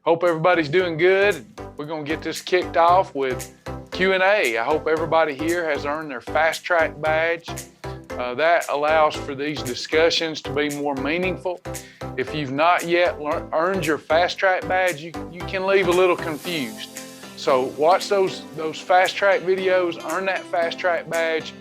Hope everybody's doing good. We're going to get this kicked off with Q&A. I hope everybody here has earned their Fast Track badge. That allows for these discussions to be more meaningful. If you've not yet earned your Fast Track badge, you can leave a little confused. So watch those Fast Track videos, earn that Fast Track badge,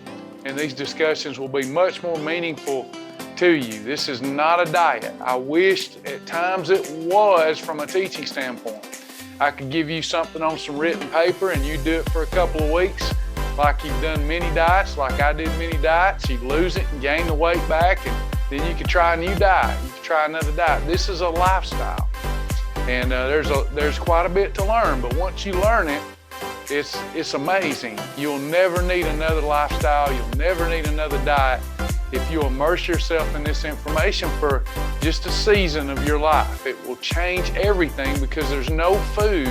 and these discussions will be much more meaningful to you. This is not a diet. I wished at times it was from a teaching standpoint. I could give you something on some written paper and you do it for a couple of weeks like you've done many diets, like I did many diets. You'd lose it and gain the weight back, and then you could try a new diet. You could try another diet. This is a lifestyle, and there's quite a bit to learn, but once you learn it, it's amazing. You'll never need another lifestyle. You'll never need another diet if you immerse yourself in this information for just a season of your life. It will change everything because there's no food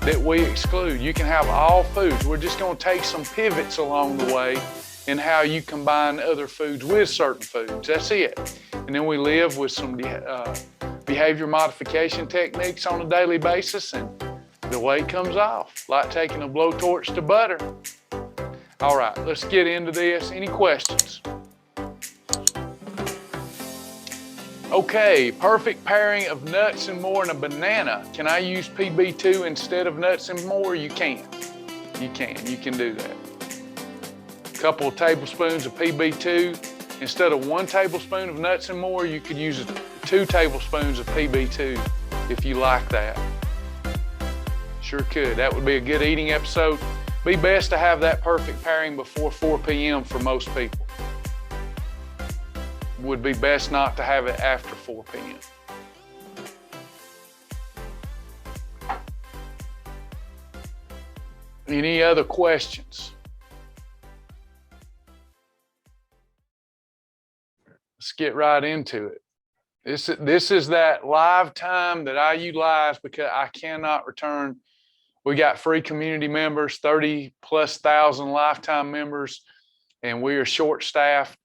that we exclude. You can have all foods. We're just going to take some pivots along the way in how you combine other foods with certain foods. That's it. And then we live with some behavior modification techniques on a daily basis, and the weight comes off, like taking a blowtorch to butter. All right, let's get into this. Any questions? Okay, perfect pairing of nuts and more and a banana. Can I use PB2 instead of nuts and more? You can. You can do that. A couple of tablespoons of PB2. Instead of 1 tablespoon of nuts and more, you could use 2 tablespoons of PB2 if you like that. Sure could. That would be a good eating episode. Be best to have that perfect pairing before 4 p.m. for most people. Would be best not to have it after 4 p.m. Any other questions? Let's get right into it. This is that live time that I utilize because I cannot return. We got free community members, 30,000+ lifetime members, and we are short-staffed.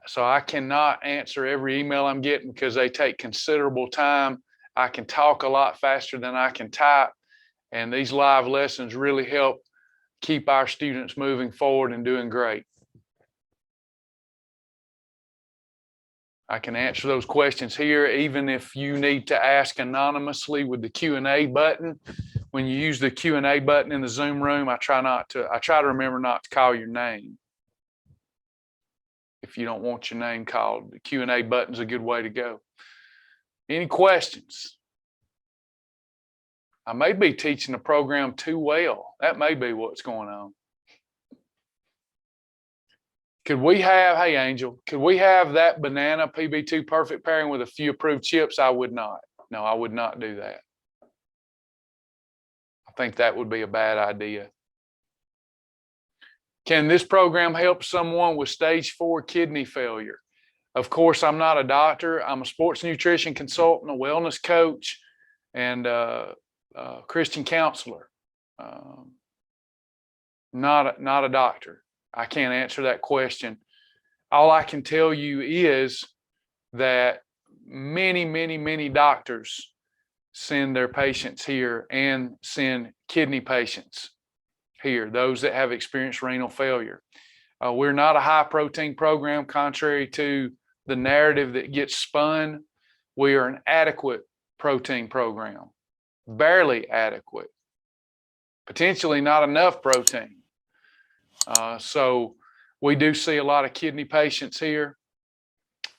So I cannot answer every email I'm getting because they take considerable time. I can talk a lot faster than I can type, and these live lessons really help keep our students moving forward and doing great. I can answer those questions here, even if you need to ask anonymously with the Q&A button. When you use the Q&A button in the Zoom room, I try to remember not to call your name. If you don't want your name called, the Q&A button's a good way to go. Any questions? I may be teaching the program too well. That may be what's going on. Could we have, hey Angel, could we have that banana PB2 perfect pairing with a few approved chips? I would not. No, I would not do that. I think that would be a bad idea. Can this program help someone with stage 4 kidney failure? Of course, I'm not a doctor. I'm a sports nutrition consultant, a wellness coach, and a Christian counselor. Not a doctor. I can't answer that question. All I can tell you is that many doctors send their patients here and send kidney patients here, those that have experienced renal failure. We're not a high protein program, contrary to the narrative that gets spun. We are an adequate protein program, barely adequate, potentially not enough protein. So we do see a lot of kidney patients here,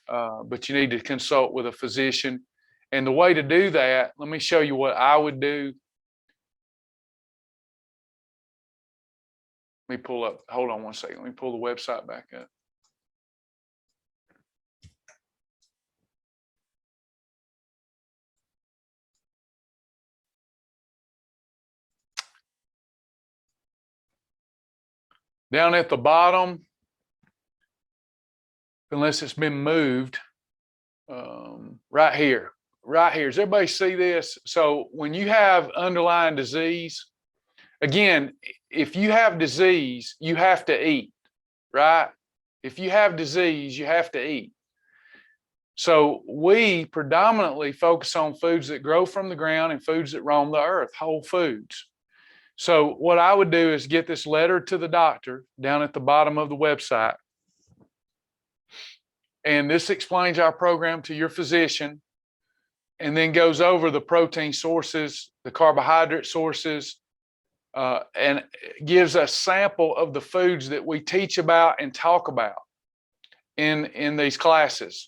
but you need to consult with a physician. And the way to do that, let me show you what I would do. Let me pull up, hold on one second. Let me pull the website back up. Down at the bottom, unless it's been moved, right here. Does everybody see this? So when you have underlying disease, again, if you have disease, you have to eat, right? If you have disease, you have to eat. So we predominantly focus on foods that grow from the ground and foods that roam the earth, whole foods. So what I would do is get this letter to the doctor down at the bottom of the website. And this explains our program to your physician, and then goes over the protein sources, the carbohydrate sources, and gives a sample of the foods that we teach about and talk about in these classes.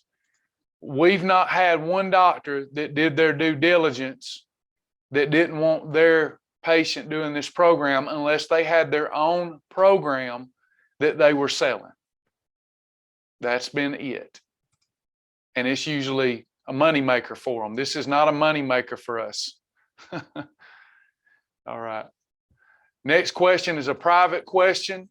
We've not had one doctor that did their due diligence that didn't want their patient doing this program unless they had their own program that they were selling. That's been it. And it's usually a money maker for them. This is not a money maker for us. All right. Next question is a private question.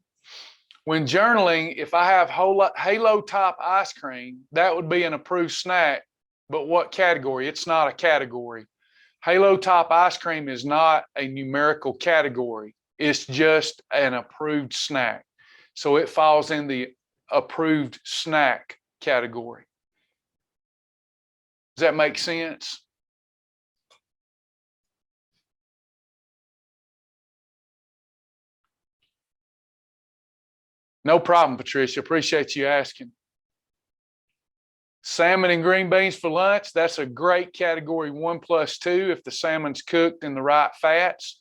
When journaling, if I have Halo Top ice cream, that would be an approved snack, but what category? It's not a category. Halo Top ice cream is not a numerical category. It's just an approved snack. So it falls in the approved snack category. Does that make sense? No problem, Patricia. Appreciate you asking. Salmon and green beans for lunch. That's a great category 1+2 if the salmon's cooked in the right fats.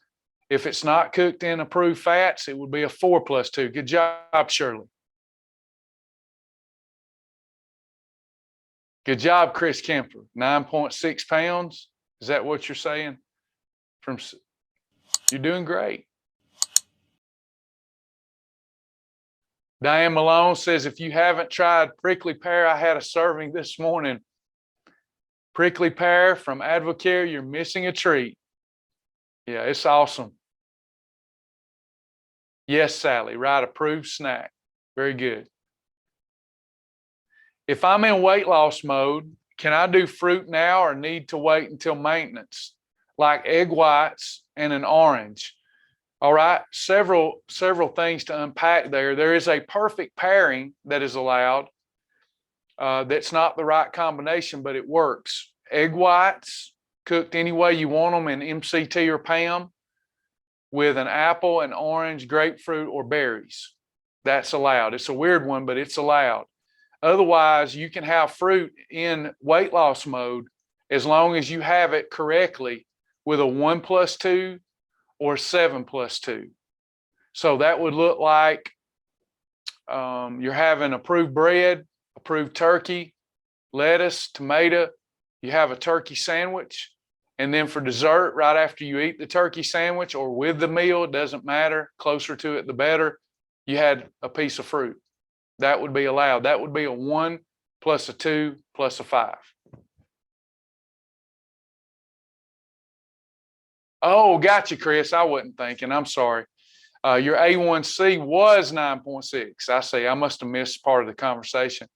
If it's not cooked in approved fats, it would be a 4+2. Good job, Shirley. Good job, Chris Kemper. 9.6 pounds. Is that what you're saying? You're doing great. Diane Malone says, if you haven't tried prickly pear, I had a serving this morning. Prickly pear from Advocare, you're missing a treat. Yeah, it's awesome. Yes, Sally, right, approved snack. Very good. If I'm in weight loss mode, can I do fruit now or need to wait until maintenance? Like egg whites and an orange. All right, several things to unpack there. There is a perfect pairing that is allowed. That's not the right combination, but it works. Egg whites cooked any way you want them in MCT or PAM with an apple, an orange, grapefruit, or berries. That's allowed. It's a weird one, but it's allowed. Otherwise, you can have fruit in weight loss mode as long as you have it correctly with a 1+2 or 7+2. So that would look like you're having approved bread, approved turkey, lettuce, tomato. You have a turkey sandwich. And then for dessert, right after you eat the turkey sandwich or with the meal, it doesn't matter, closer to it, the better, you had a piece of fruit. That would be allowed. That would be a 1 plus a 2 plus a 5. Oh, gotcha, Chris. I wasn't thinking. I'm sorry. Your A1C was 9.6. I see. I must have missed part of the conversation.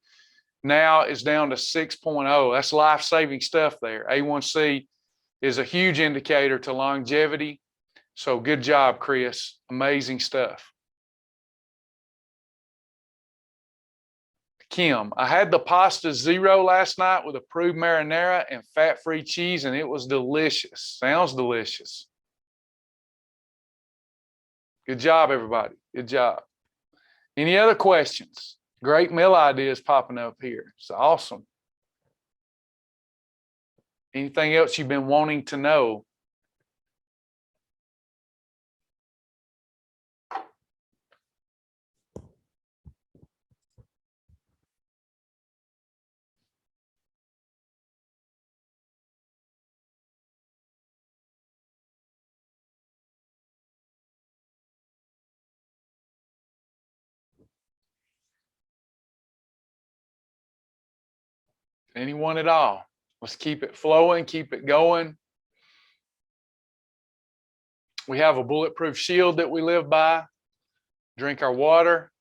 Now it's down to 6.0. That's life-saving stuff there. A1C is a huge indicator to longevity. So good job, Chris. Amazing stuff. Kim, I had the pasta zero last night with approved marinara and fat-free cheese, and it was delicious. Sounds delicious. Good job, everybody. Good job. Any other questions? Great meal ideas popping up here. It's awesome. Anything else you've been wanting to know? Anyone at all? Let's keep it flowing, keep it going. We have a bulletproof shield that we live by. Drink our water.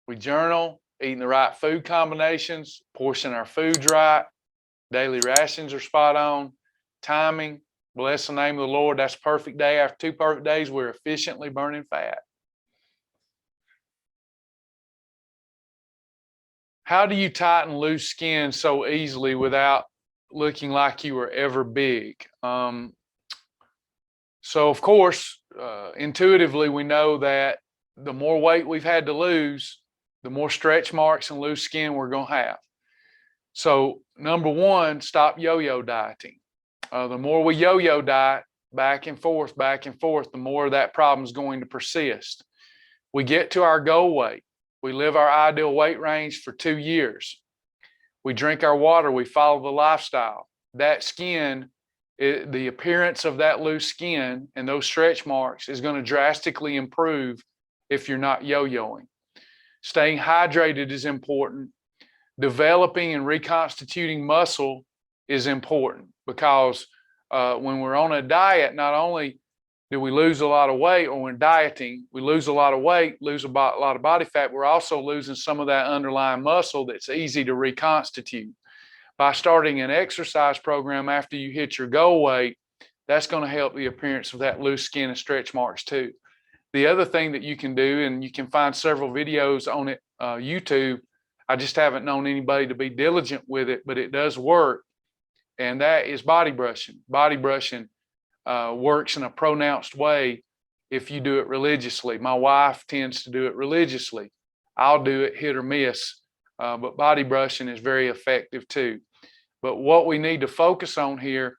We journal, eating the right food combinations, portion our foods right. Daily rations are spot on. Timing, bless the name of the Lord. That's perfect day. After 2 perfect days, we're efficiently burning fat. How do you tighten loose skin so easily without looking like you were ever big? So of course, intuitively, we know that the more weight we've had to lose, the more stretch marks and loose skin we're going to have. So number one, stop yo-yo dieting. The more we yo-yo diet back and forth, the more that problem is going to persist. We get to our goal weight. We live our ideal weight range for 2 years. We drink our water. We follow the lifestyle. That skin, the appearance of that loose skin and those stretch marks is going to drastically improve if you're not yo-yoing. Staying hydrated is important. Developing and reconstituting muscle is important because when we're on a diet, not only do we lose a lot of weight, or when dieting, we lose a lot of weight, lose a lot of body fat, we're also losing some of that underlying muscle that's easy to reconstitute. By starting an exercise program after you hit your goal weight, that's going to help the appearance of that loose skin and stretch marks too. The other thing that you can do, and you can find several videos on it, YouTube, I just haven't known anybody to be diligent with it, but it does work, and that is body brushing. Body brushing works in a pronounced way if you do it religiously. My wife tends to do it religiously. I'll do it hit or miss, but body brushing is very effective too. But what we need to focus on here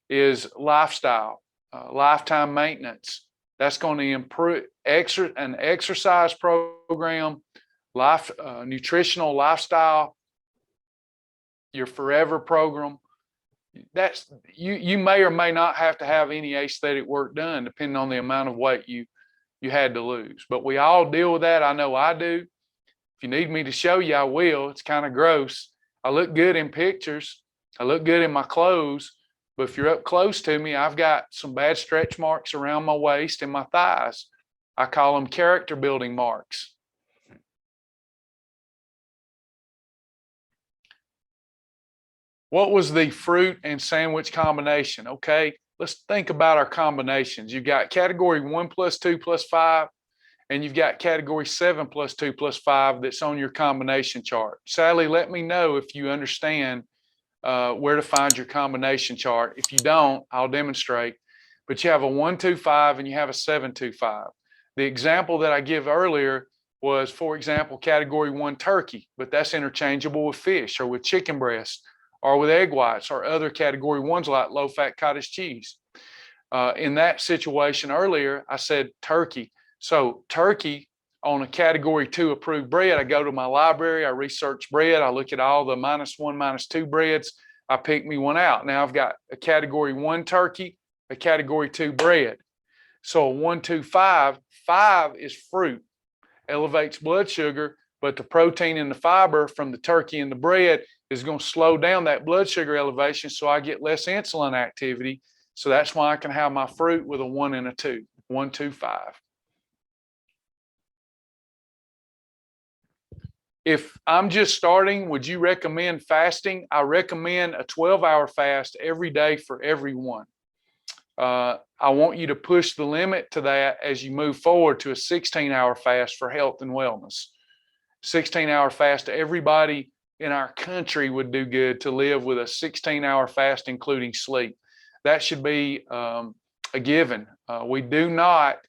is lifestyle, lifetime maintenance. That's going to improve an exercise program, nutritional lifestyle, your forever program. That's you may or may not have to have any aesthetic work done depending on the amount of weight you had to lose. But we all deal with that. I know I do. If you need me to show you, I will. It's kind of gross. I look good in pictures. I look good in my clothes. But if you're up close to me, I've got some bad stretch marks around my waist and my thighs. I call them character building marks. What was the fruit and sandwich combination? Okay, let's think about our combinations. You've got category 1 plus 2 plus 5, and you've got category 7 plus 2 plus 5 that's on your combination chart. Sally, let me know if you understand where to find your combination chart. If you don't, I'll demonstrate. But you have a 1, 2, 5 and you have a 7, 2, 5. The example that I give earlier was, for example, category 1 turkey, but that's interchangeable with fish or with chicken breast or with egg whites or other category 1s like low-fat cottage cheese. In that situation earlier, I said turkey. So turkey on a category 2 approved bread, I go to my library, I research bread, I look at all the -1, -2 breads, I pick me one out. Now I've got a category 1 turkey, a category 2 bread. So a 1, 2, 5, 5 is fruit, elevates blood sugar, but the protein and the fiber from the turkey and the bread is going to slow down that blood sugar elevation, so I get less insulin activity. So that's why I can have my fruit with a 1 and a 2, 1, 2, 5. If I'm just starting, would you recommend fasting? I recommend a 12-hour fast every day for everyone. I want you to push the limit to that as you move forward to a 16-hour fast for health and wellness. 16-hour fast to everybody in our country would do good, to live with a 16-hour fast, including sleep. That should be a given. We do not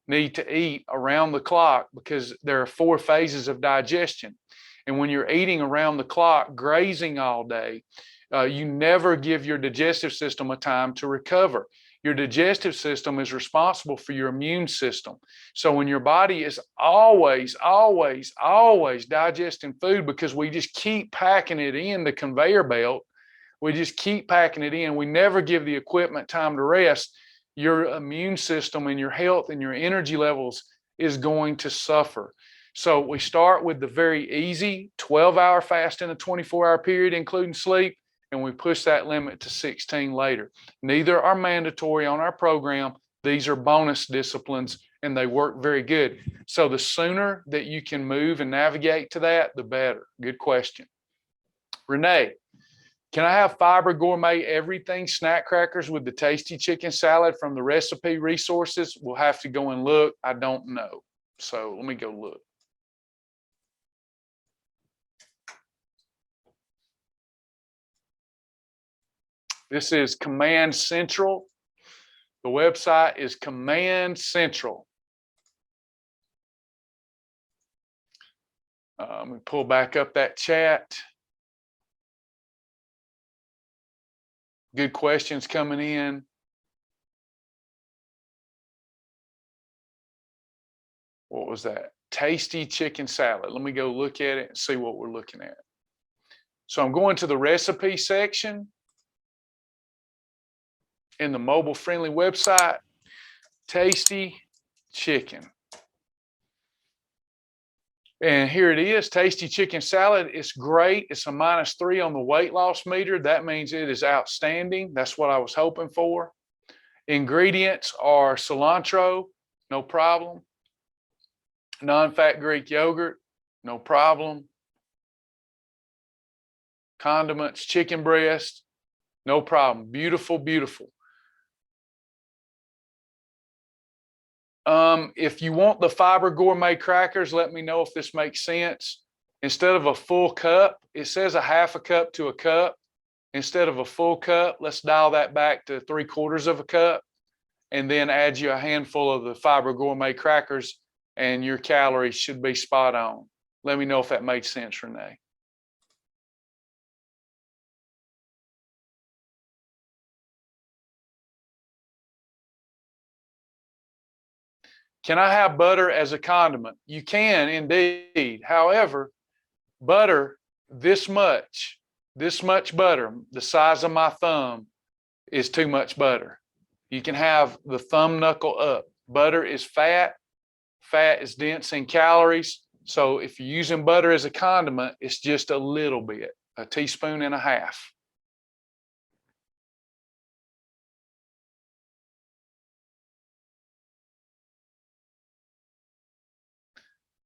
need to eat around the clock because there are 4 phases of digestion. And when you're eating around the clock, grazing all day, you never give your digestive system a time to recover. Your digestive system is responsible for your immune system. So when your body is always digesting food, because we just keep packing it in the conveyor belt, we just keep packing it in, we never give the equipment time to rest, your immune system and your health and your energy levels is going to suffer. So we start with the very easy 12-hour fast in a 24-hour period, including sleep, and we push that limit to 16 later. Neither are mandatory on our program. These are bonus disciplines, and they work very good. So the sooner that you can move and navigate to that, the better. Good question. Renee, can I have Fiber Gourmet Everything snack crackers with the tasty chicken salad from the recipe resources? We'll have to go and look. I don't know. So let me go look. This is Command Central. The website is Command Central. Let me pull back up that chat. Good questions coming in. What was that? Tasty chicken salad. Let me go look at it and see what we're looking at. So I'm going to the recipe section in the mobile-friendly website. Tasty chicken. And here it is, tasty chicken salad. It's great. It's a -3 on the weight loss meter. That means it is outstanding. That's what I was hoping for. Ingredients are cilantro, no problem. Non-fat Greek yogurt, no problem. Condiments, chicken breast, no problem. Beautiful, beautiful. If you want the fiber gourmet crackers, let me know if this makes sense. Instead of a full cup, it says a half a cup to a cup. Instead of a full cup, let's dial that back to 3/4 of a cup and then add you a handful of the fiber gourmet crackers and your calories should be spot on. Let me know if that made sense, Renee. Can I have butter as a condiment? You can indeed. However, butter this much butter, the size of my thumb, is too much butter. You can have the thumb knuckle up. Butter is fat. Fat is dense in calories. So if you're using butter as a condiment, it's just a little bit, a teaspoon and a half.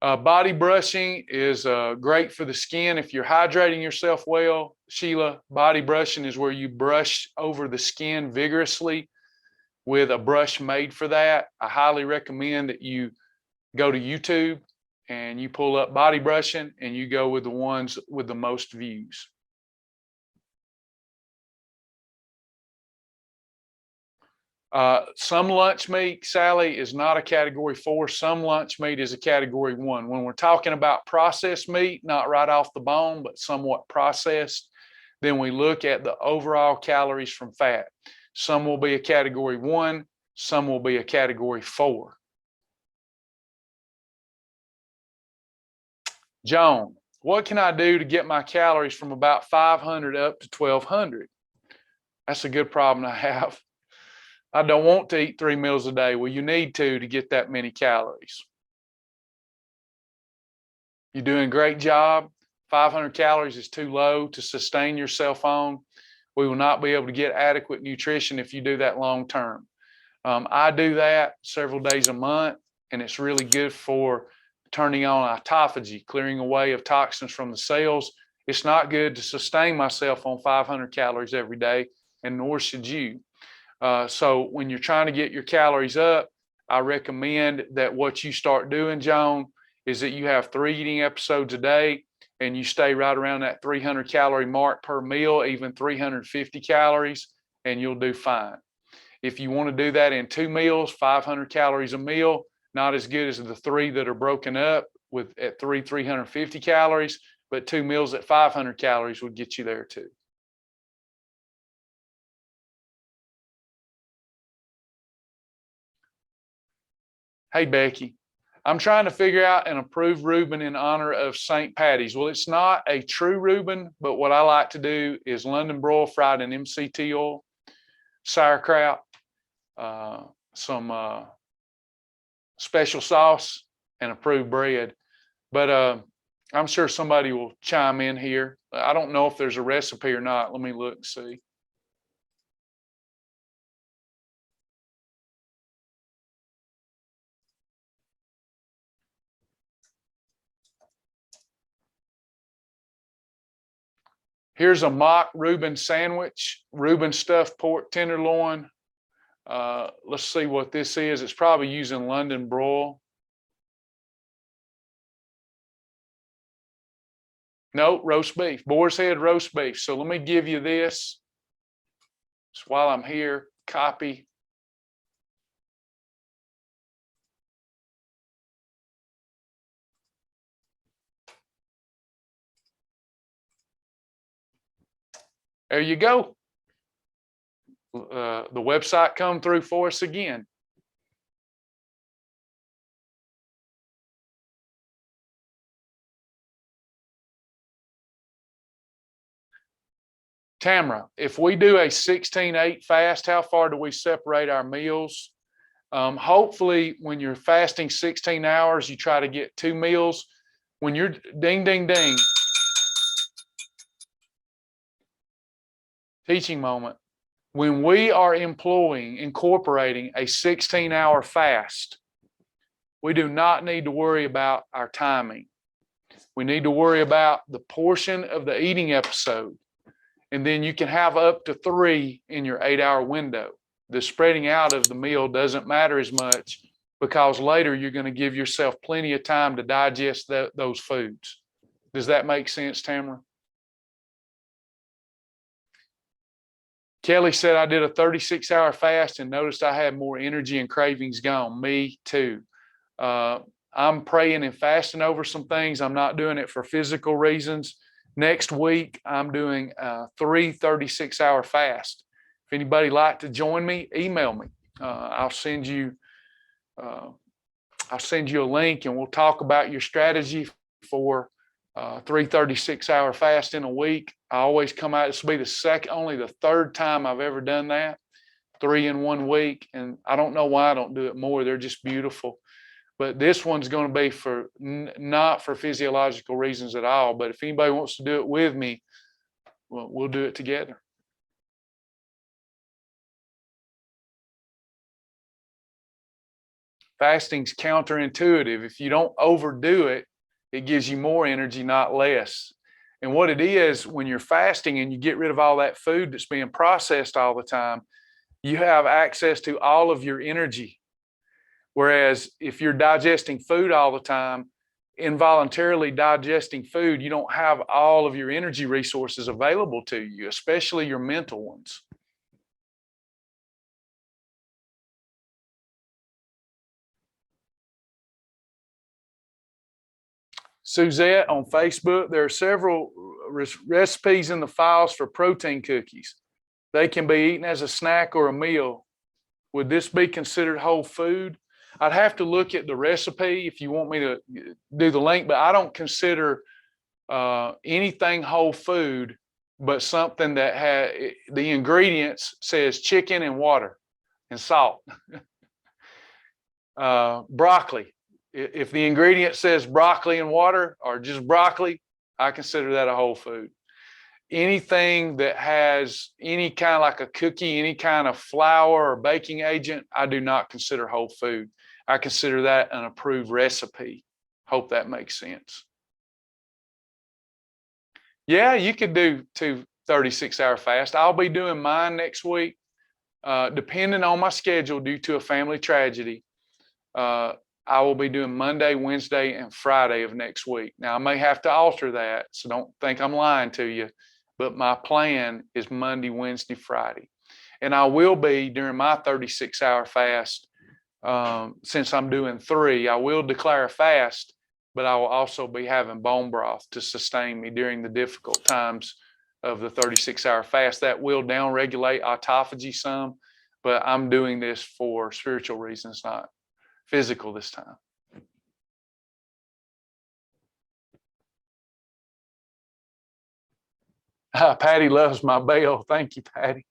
Body brushing is great for the skin. If you're hydrating yourself well, Sheila, body brushing is where you brush over the skin vigorously with a brush made for that. I highly recommend that you go to YouTube and you pull up body brushing and you go with the ones with the most views. Some lunch meat, Sally, is not a category 4. Some lunch meat is a category 1. When we're talking about processed meat, not right off the bone, but somewhat processed, then we look at the overall calories from fat. Some will be a category 1, some will be a category 4. Joan, what can I do to get my calories from about 500 up to 1200? That's a good problem to have. I don't want to eat 3 meals a day. Well, you need to get that many calories. You're doing a great job. 500 calories is too low to sustain yourself on. We will not be able to get adequate nutrition if you do that long term. I do that several days a month, and it's really good for turning on autophagy, clearing away of toxins from the cells. It's not good to sustain myself on 500 calories every day, and nor should you. So when you're trying to get your calories up, I recommend that what you start doing, Joan, is that you have 3 eating episodes a day and you stay right around that 300 calorie mark per meal, even 350 calories, and you'll do fine. If you want to do that in 2 meals, 500 calories a meal, not as good as the 3 that are broken up with at 350 calories, but 2 meals at 500 calories would get you there too. Hey, Becky, I'm trying to figure out an approved Reuben in honor of St. Patty's. Well, it's not a true Reuben, but what I like to do is London broil fried in MCT oil, sauerkraut, some special sauce, and approved bread. But I'm sure somebody will chime in here. I don't know if there's a recipe or not. Let me look and see. Here's a mock Reuben sandwich, Reuben stuffed pork tenderloin. Let's see what this is. It's probably using London broil. No, roast beef, boar's head roast beef. So let me give you this. So while I'm here, copy. There you go. The website come through for us again. Tamara, if we do a 16-8 fast, how far do we separate our meals? Hopefully, when you're fasting 16 hours, you try to get 2 meals. When you're ding, ding, ding, teaching moment. When we are incorporating a 16-hour fast, we do not need to worry about our timing. We need to worry about the portion of the eating episode. And then you can have up to 3 in your 8-hour window. The spreading out of the meal doesn't matter as much because later you're going to give yourself plenty of time to digest those foods. Does that make sense, Tamara? Kelly said, I did a 36-hour fast and noticed I had more energy and cravings gone. Me too. I'm praying and fasting over some things. I'm not doing it for physical reasons. Next week, I'm doing a 36-hour fast. If anybody like to join me, email me. I'll send you a link, and we'll talk about your strategy for 36-hour fast in a week. I always come out. This will be only the 3rd time I've ever done that, 3 in 1 week, and I don't know why I don't do it more. They're just beautiful. But this one's going to be not for physiological reasons at all. But if anybody wants to do it with me, well, we'll do it together. Fasting's counterintuitive. If you don't overdo it, it gives you more energy, not less. And what it is, when you're fasting and you get rid of all that food that's being processed all the time, you have access to all of your energy. Whereas if you're digesting food all the time, involuntarily digesting food, you don't have all of your energy resources available to you, especially your mental ones. Suzette on Facebook, there are several recipes in the files for protein cookies. They can be eaten as a snack or a meal. Would this be considered whole food? I'd have to look at the recipe if you want me to do the link, but I don't consider anything whole food, but something that has the ingredients says chicken and water and salt. Broccoli. If the ingredient says broccoli and water or just broccoli, I consider that a whole food. Anything that has any kind of like a cookie, any kind of flour or baking agent, I do not consider whole food. I consider that an approved recipe. Hope that makes sense. Yeah, you could do 2 36-hour fast. I'll be doing mine next week, depending on my schedule due to a family tragedy. I will be doing Monday, Wednesday, and Friday of next week. Now, I may have to alter that, so don't think I'm lying to you, but my plan is Monday, Wednesday, Friday. And I will be, during my 36-hour fast, since I'm doing 3, I will declare a fast, but I will also be having bone broth to sustain me during the difficult times of the 36-hour fast. That will downregulate autophagy some, but I'm doing this for spiritual reasons, not physical this time. Patty loves my bell. Thank you, Patty.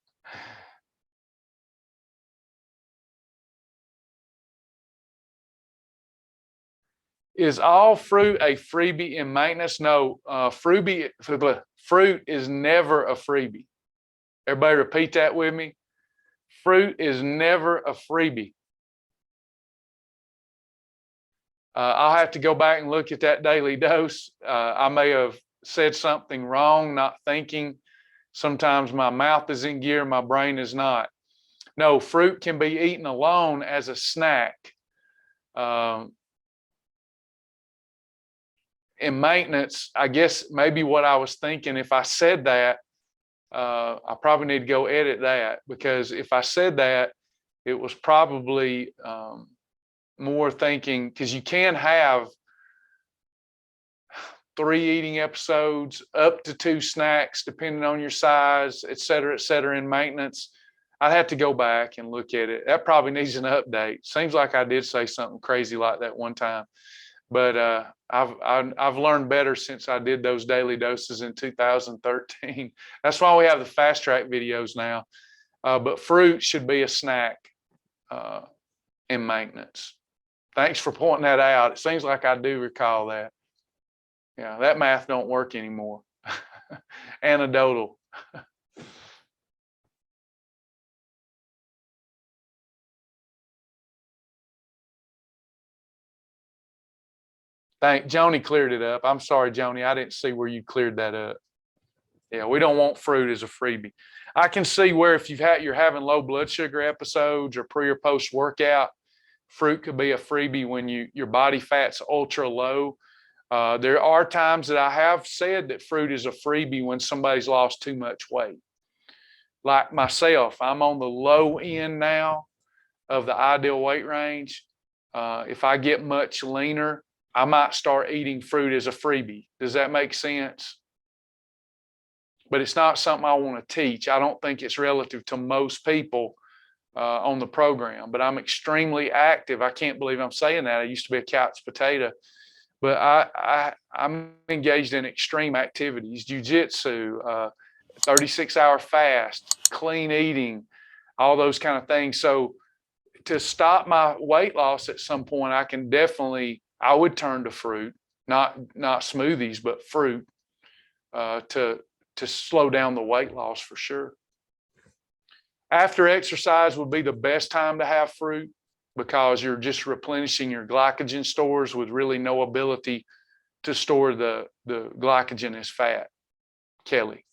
Is all fruit a freebie in maintenance? No, fruit is never a freebie. Everybody repeat that with me. Fruit is never a freebie. I'll have to go back and look at that daily dose. I may have said something wrong, not thinking. Sometimes my mouth is in gear, my brain is not. No, fruit can be eaten alone as a snack. In maintenance, I guess maybe what I was thinking, if I said that, I probably need to go edit that, because if I said that, it was probably more thinking, because you can have 3 eating episodes, up to 2 snacks, depending on your size, et cetera, in maintenance. I'd have to go back and look at it. That probably needs an update. Seems like I did say something crazy like that one time, but I've learned better since I did those daily doses in 2013. That's why we have the fast track videos now. But fruit should be a snack in maintenance. Thanks for pointing that out. It seems like I do recall that. Yeah, that math don't work anymore. Anecdotal. Joni cleared it up. I'm sorry, Joni, I didn't see where you cleared that up. Yeah, we don't want fruit as a freebie. I can see where if you're having low blood sugar episodes or pre or post workout, fruit could be a freebie when your body fat's ultra low. There are times that I have said that fruit is a freebie when somebody's lost too much weight. Like myself, I'm on the low end now of the ideal weight range. If I get much leaner, I might start eating fruit as a freebie. Does that make sense? But it's not something I want to teach. I don't think it's relative to most people on the program, but I'm extremely active. I can't believe I'm saying that. I used to be a couch potato, but I'm engaged in extreme activities, jiu-jitsu, 36-hour fast, clean eating, all those kind of things. So to stop my weight loss at some point, I would turn to fruit, not smoothies, but fruit to slow down the weight loss for sure. After exercise would be the best time to have fruit, because you're just replenishing your glycogen stores with really no ability to store the glycogen as fat. Kelly.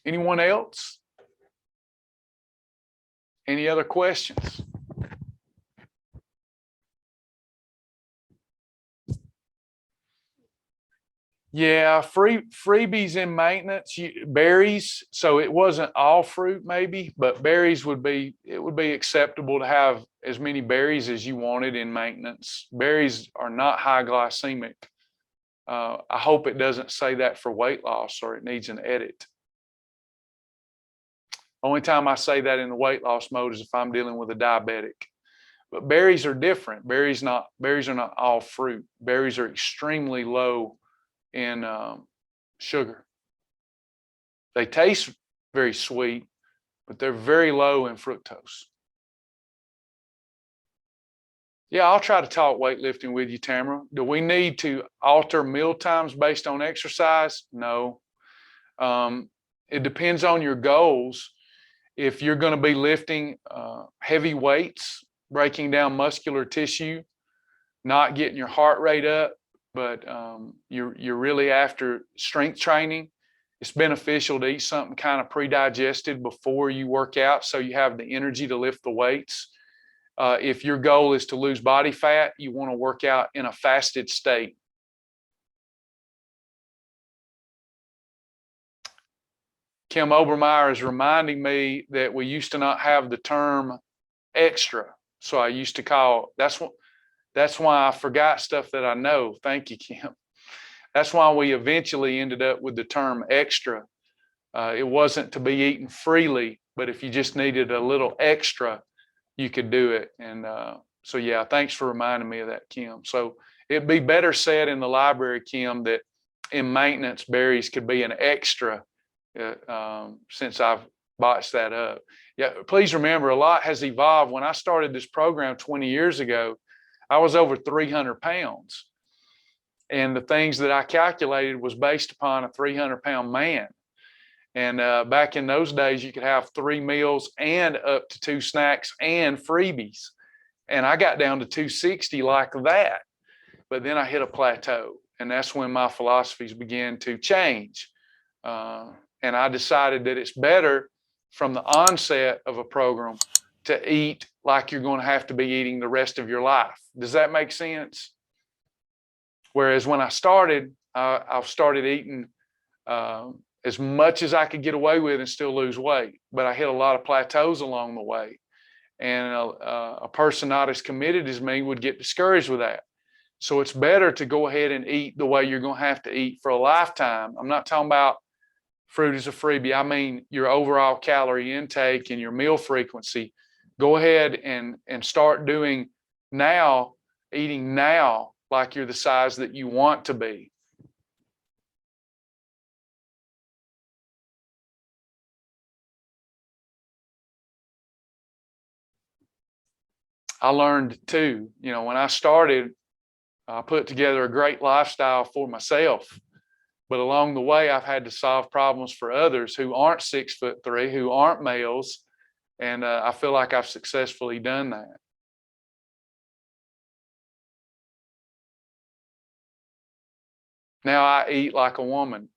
Anyone else? Any other questions? Yeah, freebies in maintenance, berries. So it wasn't all fruit maybe, but berries would be acceptable to have as many berries as you wanted in maintenance. Berries are not high glycemic. I hope it doesn't say that for weight loss, or it needs an edit. Only time I say that in the weight loss mode is if I'm dealing with a diabetic. But berries are different. Berries are not all fruit. Berries are extremely low in sugar. They taste very sweet, but they're very low in fructose. Yeah, I'll try to talk weightlifting with you, Tamara. Do we need to alter meal times based on exercise? No. It depends on your goals. If you're going to be lifting heavy weights, breaking down muscular tissue, not getting your heart rate up, but you're really after strength training, it's beneficial to eat something kind of pre-digested before you work out, so you have the energy to lift the weights. If your goal is to lose body fat, you want to work out in a fasted state. Kim Obermeyer is reminding me that we used to not have the term extra. So I used to call, that's why I forgot stuff that I know. Thank you, Kim. That's why we eventually ended up with the term extra. It wasn't to be eaten freely, but if you just needed a little extra, you could do it. And so, yeah, thanks for reminding me of that, Kim. So it'd be better said in the library, Kim, that in maintenance, berries could be an extra, since I've botched that up. Yeah, please remember, a lot has evolved. When I started this program 20 years ago, I was over 300 pounds. And the things that I calculated was based upon a 300-pound man. And back in those days, you could have 3 meals and up to 2 snacks and freebies. And I got down to 260 like that. But then I hit a plateau. And that's when my philosophies began to change. And I decided that it's better from the onset of a program to eat like you're going to have to be eating the rest of your life. Does that make sense? Whereas when I started, I've started eating as much as I could get away with and still lose weight. But I hit a lot of plateaus along the way. And a person not as committed as me would get discouraged with that. So it's better to go ahead and eat the way you're going to have to eat for a lifetime. I'm not talking about fruit as a freebie. I mean your overall calorie intake and your meal frequency. Go ahead and start doing now, eating now like you're the size that you want to be. I learned too, when I started, I put together a great lifestyle for myself. But along the way, I've had to solve problems for others who aren't 6'3", who aren't males. And I feel like I've successfully done that. Now I eat like a woman.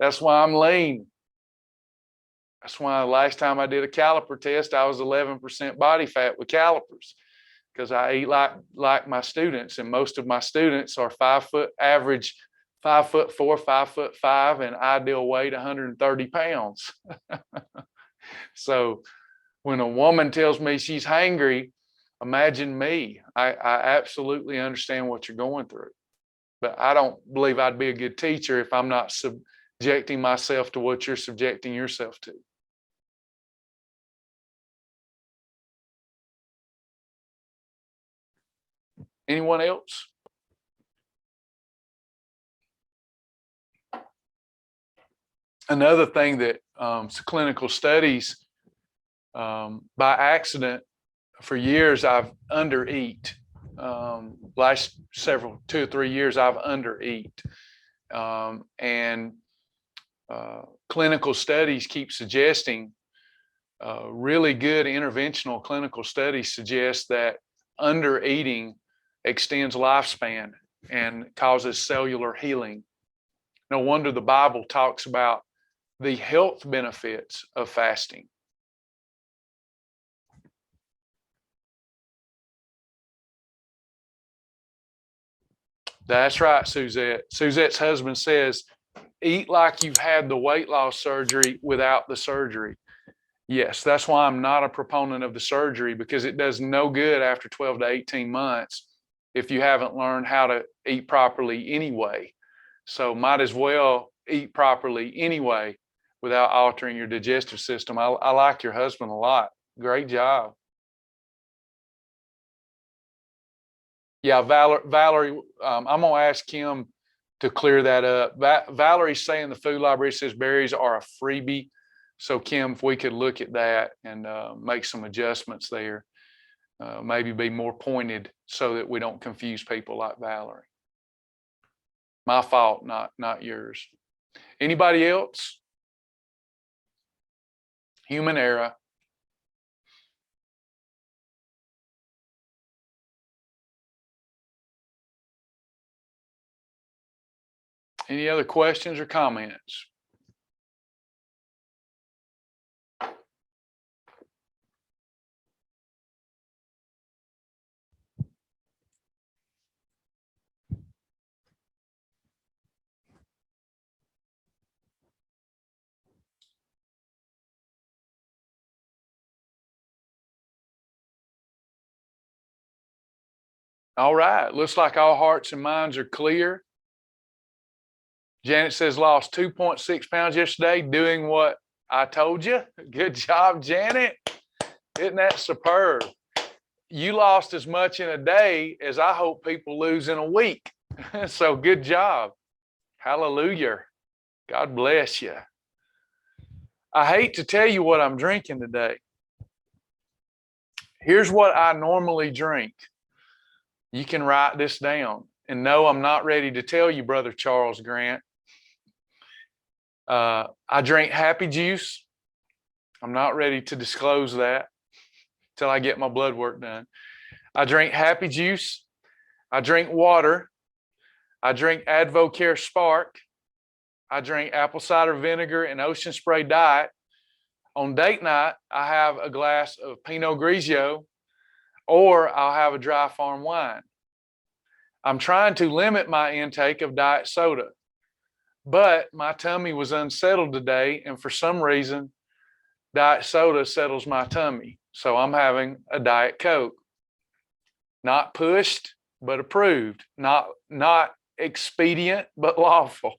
That's why I'm lean. That's why the last time I did a caliper test, I was 11% body fat with calipers, because I eat like my students, and most of my students are 5 foot average, 5'4", 5'5", and ideal weight 130 pounds. So when a woman tells me she's hangry, imagine me. I absolutely understand what you're going through, but I don't believe I'd be a good teacher if I'm not subjecting myself to what you're subjecting yourself to. Anyone else? Another thing that clinical studies, by accident, for years I've undereat. Last 2 or 3 years I've undereat, and clinical studies keep suggesting, really good interventional clinical studies suggest that undereating extends lifespan and causes cellular healing. No wonder the Bible talks about the health benefits of fasting. That's right, Suzette. Suzette's husband says, eat like you've had the weight loss surgery without the surgery. Yes, that's why I'm not a proponent of the surgery, because it does no good after 12 to 18 months if you haven't learned how to eat properly anyway. So might as well eat properly anyway without altering your digestive system. I like your husband a lot. Great job. Yeah, Valerie, I'm going to ask Kim to clear that up. Valerie's saying the food library says berries are a freebie. So Kim, if we could look at that and make some adjustments there, maybe be more pointed so that we don't confuse people like Valerie. My fault, not yours. Anybody else? Human error. Any other questions or comments? All right, looks like all hearts and minds are clear. Janet says lost 2.6 pounds yesterday doing what I told you. Good job, Janet. Isn't that superb? You lost as much in a day as I hope people lose in a week. So good job. Hallelujah. God bless you. I hate to tell you what I'm drinking today. Here's what I normally drink. You can write this down. And no, I'm not ready to tell you, Brother Charles Grant. I drink Happy Juice. I'm not ready to disclose that till I get my blood work done. I drink Happy Juice. I drink water. I drink Advocare Spark. I drink apple cider vinegar and Ocean Spray Diet. On date night, I have a glass of Pinot Grigio, or I'll have a dry farm wine. I'm trying to limit my intake of diet soda, but my tummy was unsettled today, and for some reason, diet soda settles my tummy. So I'm having a Diet Coke. Not pushed, but approved. Not expedient, but lawful.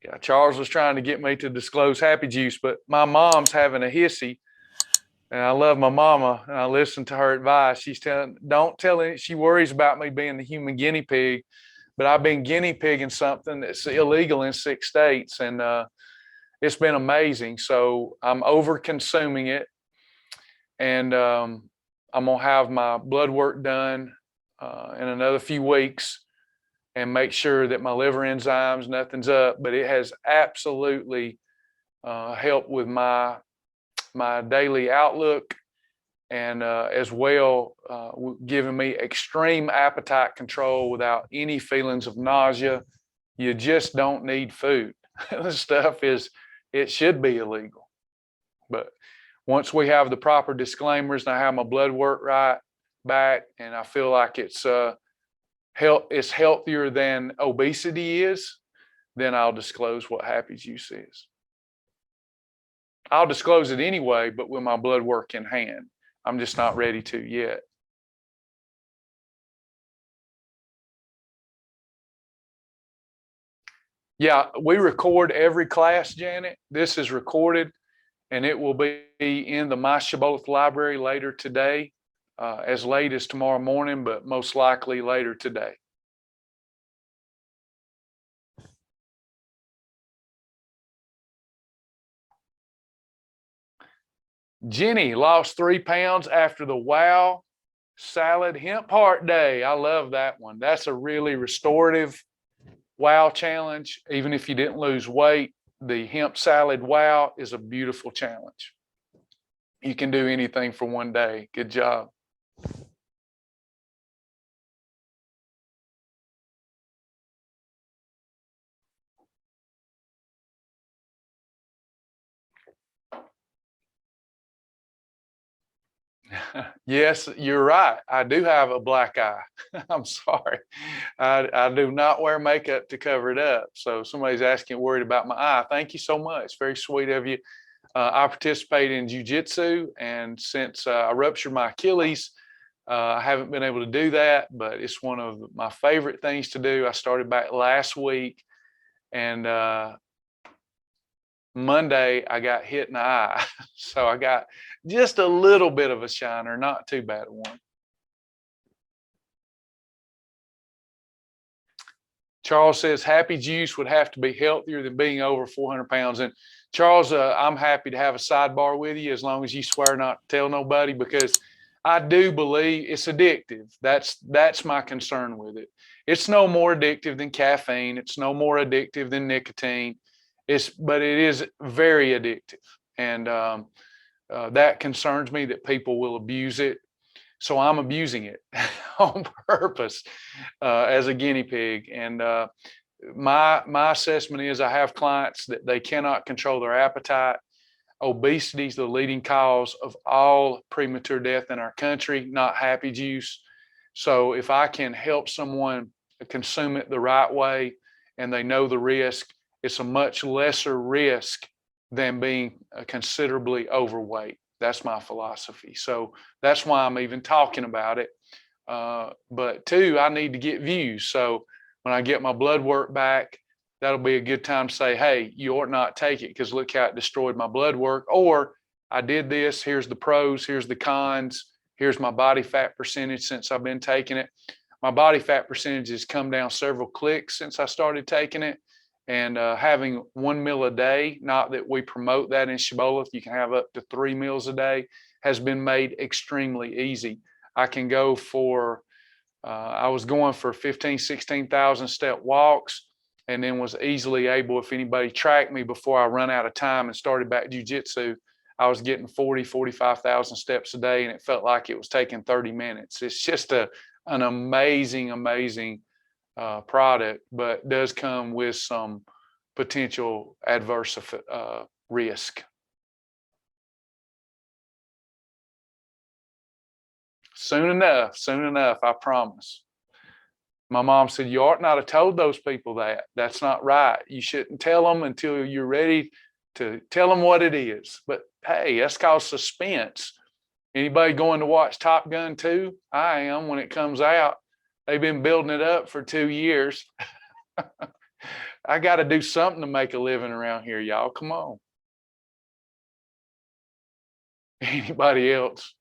Yeah, Charles was trying to get me to disclose Happy Juice, but my mom's having a hissy, and I love my mama, and I listen to her advice. She's telling, don't tell any, she worries about me being the human guinea pig, but I've been guinea pigging something that's illegal in 6 states, and it's been amazing. So I'm over consuming it, and I'm gonna have my blood work done in another few weeks and make sure that my liver enzymes, nothing's up. But it has absolutely helped with my daily outlook, and as well giving me extreme appetite control without any feelings of nausea. You just don't need food. This stuff it should be illegal. But once we have the proper disclaimers and I have my blood work right back, and I feel like it's healthier than obesity is, then I'll disclose what Happy Juice is. I'll disclose it anyway, but with my blood work in hand. I'm just not ready to yet. Yeah, we record every class, Janet. This is recorded, and it will be in the My Shibboleth library later today, as late as tomorrow morning, but most likely later today. Jenny lost 3 pounds after the Wow Salad Hemp Heart Day. I love that one. That's a really restorative Wow challenge. Even if you didn't lose weight, the hemp salad Wow is a beautiful challenge. You can do anything for one day. Good job. Yes, you're right. I do have a black eye. I'm sorry. I do not wear makeup to cover it up. So somebody's asking, worried about my eye. Thank you so much. Very sweet of you. I participate in jujitsu, and since I ruptured my Achilles, I haven't been able to do that, but it's one of my favorite things to do. I started back last week, and Monday I got hit in the eye. So I got just a little bit of a shiner, not too bad a one. Charles says Happy Juice would have to be healthier than being over 400 pounds. And Charles, I'm happy to have a sidebar with you as long as you swear not to tell nobody, because I do believe it's addictive. That's my concern with it. It's no more addictive than caffeine. It's no more addictive than nicotine. But it is very addictive, and that concerns me that people will abuse it. So I'm abusing it on purpose as a guinea pig. And my assessment is I have clients that they cannot control their appetite. Obesity is the leading cause of all premature death in our country, not Happy Juice. So if I can help someone consume it the right way and they know the risk, it's a much lesser risk than being considerably overweight. That's my philosophy. So that's why I'm even talking about it. But two, I need to get views. So when I get my blood work back, that'll be a good time to say, hey, you ought not take it because look how it destroyed my blood work. Or I did this. Here's the pros. Here's the cons. Here's my body fat percentage since I've been taking it. My body fat percentage has come down several clicks since I started taking it. And having 1 meal a day, not that we promote that in Shibboleth, you can have up to 3 meals a day, has been made extremely easy. I can go for, I was going for 15, 16,000 step walks, and then was easily able, if anybody tracked me before I run out of time and started back jujitsu, I was getting 40, 45,000 steps a day, and it felt like it was taking 30 minutes. It's just an amazing, amazing product, but does come with some potential adverse risk. soon enough, I promise. My mom said, you ought not have told those people that. That's not right. You shouldn't tell them until you're ready to tell them what it is. But hey, that's called suspense. Anybody going to watch Top Gun 2? I am when it comes out. They've been building it up for 2 years. I got to do something to make a living around here, y'all. Come on. Anybody else?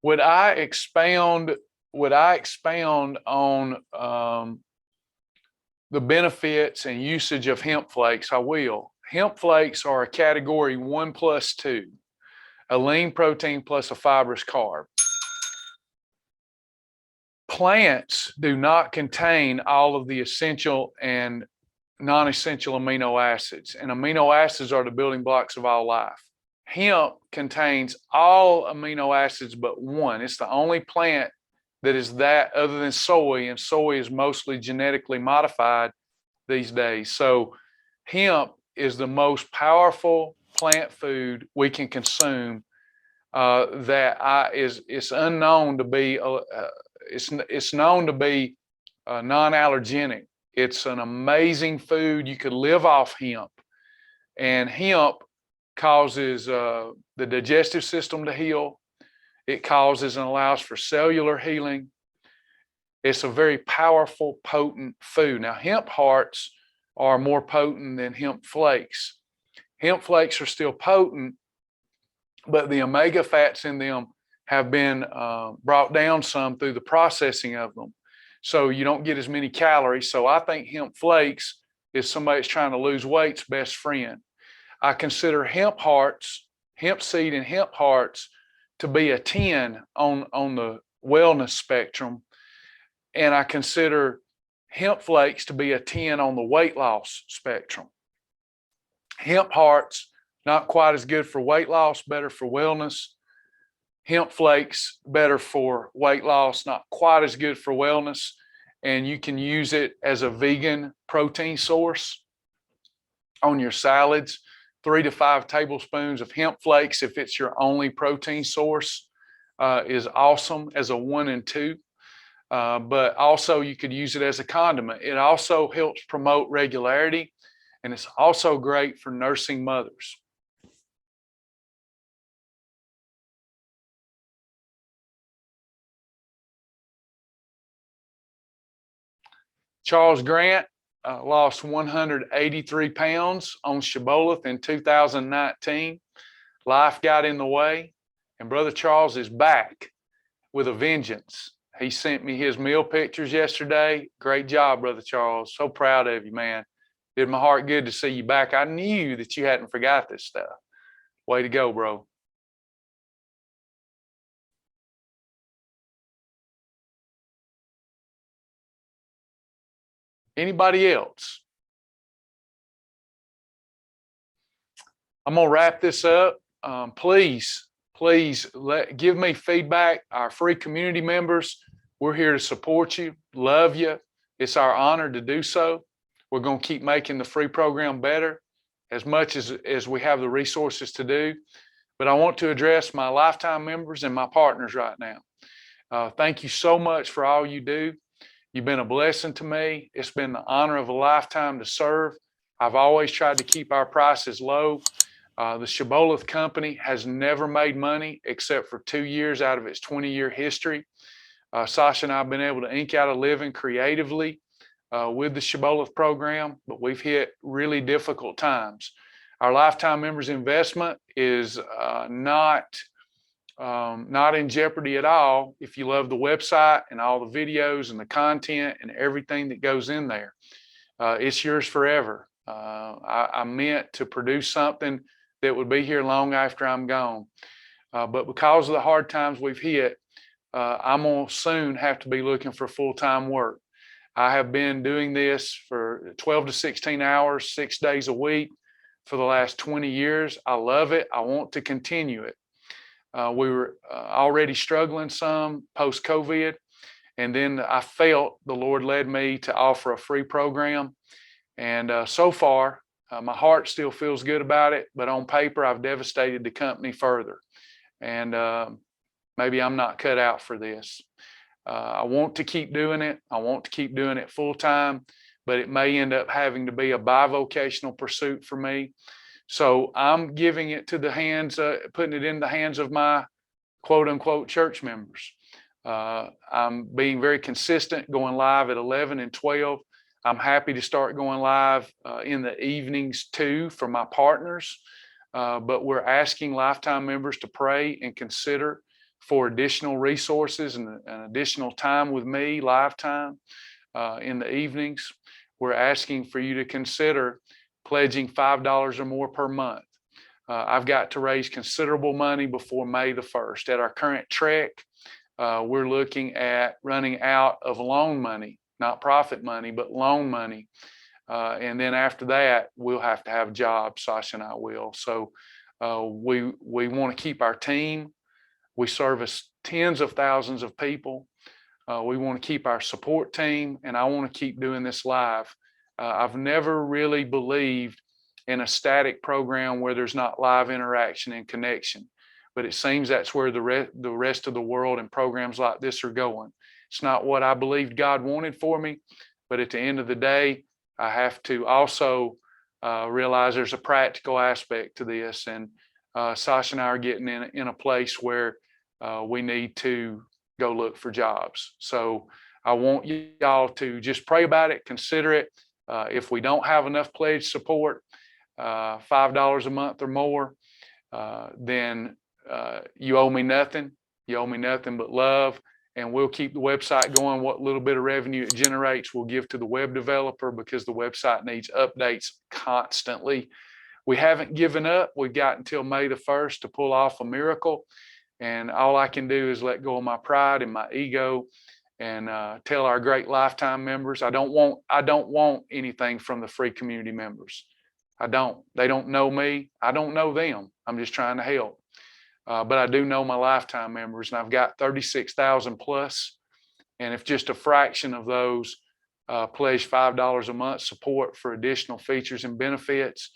Would I expound on the benefits and usage of hemp flakes? I will. Hemp flakes are a category 1+2, a lean protein plus a fibrous carb. Plants do not contain all of the essential and non-essential amino acids, and amino acids are the building blocks of all life. Hemp contains all amino acids but one. It's the only plant that is that, other than soy, and soy is mostly genetically modified these days. So hemp is the most powerful plant food we can consume. It's unknown to be it's known to be non-allergenic. It's an amazing food. You could live off hemp, and hemp causes the digestive system to heal. It causes and allows for cellular healing. It's a very powerful, potent food. Now, hemp hearts are more potent than hemp flakes. Hemp flakes are still potent, but the omega fats in them have been brought down some through the processing of them. So you don't get as many calories. So I think hemp flakes is somebody that's trying to lose weight's best friend. I consider hemp hearts, hemp seed and hemp hearts to be a 10 on the wellness spectrum. And I consider hemp flakes to be a 10 on the weight loss spectrum. Hemp hearts, not quite as good for weight loss, better for wellness. Hemp flakes, better for weight loss, not quite as good for wellness. And you can use it as a vegan protein source on your salads. 3 to 5 tablespoons of hemp flakes, if it's your only protein source, is awesome as a 1 and 2. But also you could use it as a condiment. It also helps promote regularity, and it's also great for nursing mothers. Charles Grant lost 183 pounds on Shibboleth in 2019. Life got in the way, and Brother Charles is back with a vengeance. He sent me his meal pictures yesterday. Great job, Brother Charles. So proud of you, man. Did my heart good to see you back. I knew that you hadn't forgot this stuff. Way to go, bro. Anybody else? I'm going to wrap this up. Please give me feedback. Our free community members, we're here to support you, love you. It's our honor to do so. We're going to keep making the free program better as much as we have the resources to do. But I want to address my lifetime members and my partners right now. Thank you so much for all you do. You've been a blessing to me. It's been the honor of a lifetime to serve. I've always tried to keep our prices low. The Shibboleth company has never made money except for 2 years out of its 20-year history. Sasha and I have been able to eke out a living creatively with the Shibboleth program, but we've hit really difficult times. Our lifetime members investment is not in jeopardy at all if you love the website and all the videos and the content and everything that goes in there. It's yours forever. I meant to produce something that would be here long after I'm gone. But because of the hard times we've hit, I'm going to soon have to be looking for full-time work. I have been doing this for 12 to 16 hours, 6 days a week for the last 20 years. I love it. I want to continue it. We were already struggling some post-COVID, And then I felt the Lord led me to offer a free program. And so far, my heart still feels good about it, but on paper, I've devastated the company further. And maybe I'm not cut out for this. I want to keep doing it. I want to keep doing it full time, but it may end up having to be a bivocational pursuit for me. So I'm giving it to the hands, putting it in the hands of my quote unquote church members. I'm being very consistent, going live at 11 and 12. I'm happy to start going live in the evenings too for my partners. But we're asking Lifetime members to pray and consider for additional resources and additional time with me, Lifetime, in the evenings. We're asking for you to consider pledging $5 or more per month. I've got to raise considerable money before May the 1st. At our current trek, we're looking at running out of loan money, not profit money, but loan money. And then after that, we'll have to have jobs, Sasha and I will. So we want to keep our team. We service tens of thousands of people. We want to keep our support team, and I want to keep doing this live. I've never really believed in a static program where there's not live interaction and connection, but it seems that's where the rest of the world and programs like this are going. It's not what I believed God wanted for me, but at the end of the day, I have to also realize there's a practical aspect to this, and Sasha and I are getting in a place where we need to go look for jobs. So I want y'all to just pray about it, consider it. If we don't have enough pledge support, $5 a month or more, then you owe me nothing. You owe me nothing but love. And we'll keep the website going. What little bit of revenue it generates, we'll give to the web developer because the website needs updates constantly. We haven't given up. We've got until May the 1st to pull off a miracle. And all I can do is let go of my pride and my ego and tell our great Lifetime members, I don't want anything from the free community members. I don't. They don't know me. I don't know them. I'm just trying to help. But I do know my Lifetime members, and I've got 36,000 plus. And if just a fraction of those pledge $5 a month support for additional features and benefits,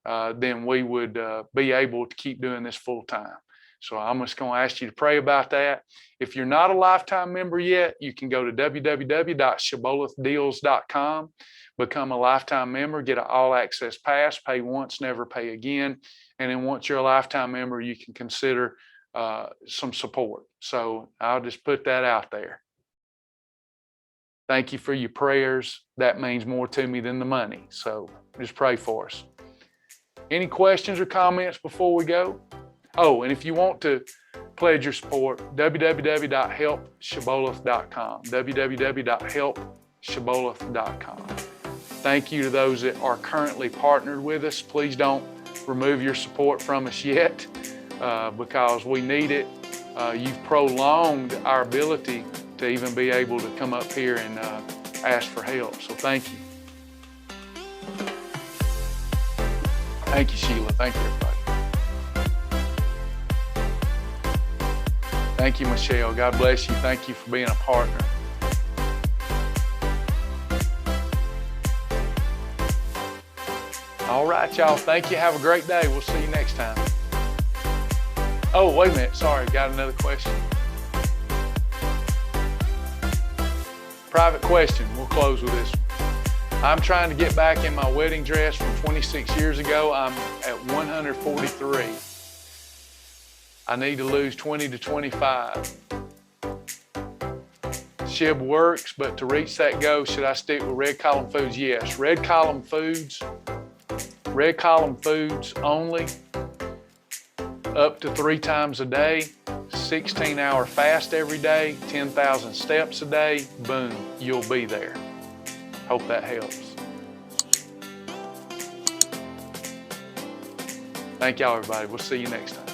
then we would be able to keep doing this full time. So I'm just going to ask you to pray about that. If you're not a Lifetime member yet, you can go to www.shibbolethdeals.com, become a Lifetime member, get an all-access pass, pay once, never pay again. And then once you're a Lifetime member, you can consider some support. So I'll just put that out there. Thank you for your prayers. That means more to me than the money. So just pray for us. Any questions or comments before we go? Oh, and if you want to pledge your support, www.helpshibboleth.com, www.helpshibboleth.com. Thank you to those that are currently partnered with us. Please don't remove your support from us yet because we need it. You've prolonged our ability to even be able to come up here and ask for help. So thank you. Thank you, Sheila. Thank you, everybody. Thank you, Michelle. God bless you. Thank you for being a partner. All right, y'all. Thank you. Have a great day. We'll see you next time. Oh, wait a minute. Sorry. Got another question. Private question. We'll close with this one. I'm trying to get back in my wedding dress from 26 years ago. I'm at 143. I need to lose 20 to 25. Shib works, but to reach that goal, should I stick with red column foods? Yes, red column foods only, up to 3 times a day, 16-hour fast every day, 10,000 steps a day, boom, you'll be there. Hope that helps. Thank y'all, everybody. We'll see you next time.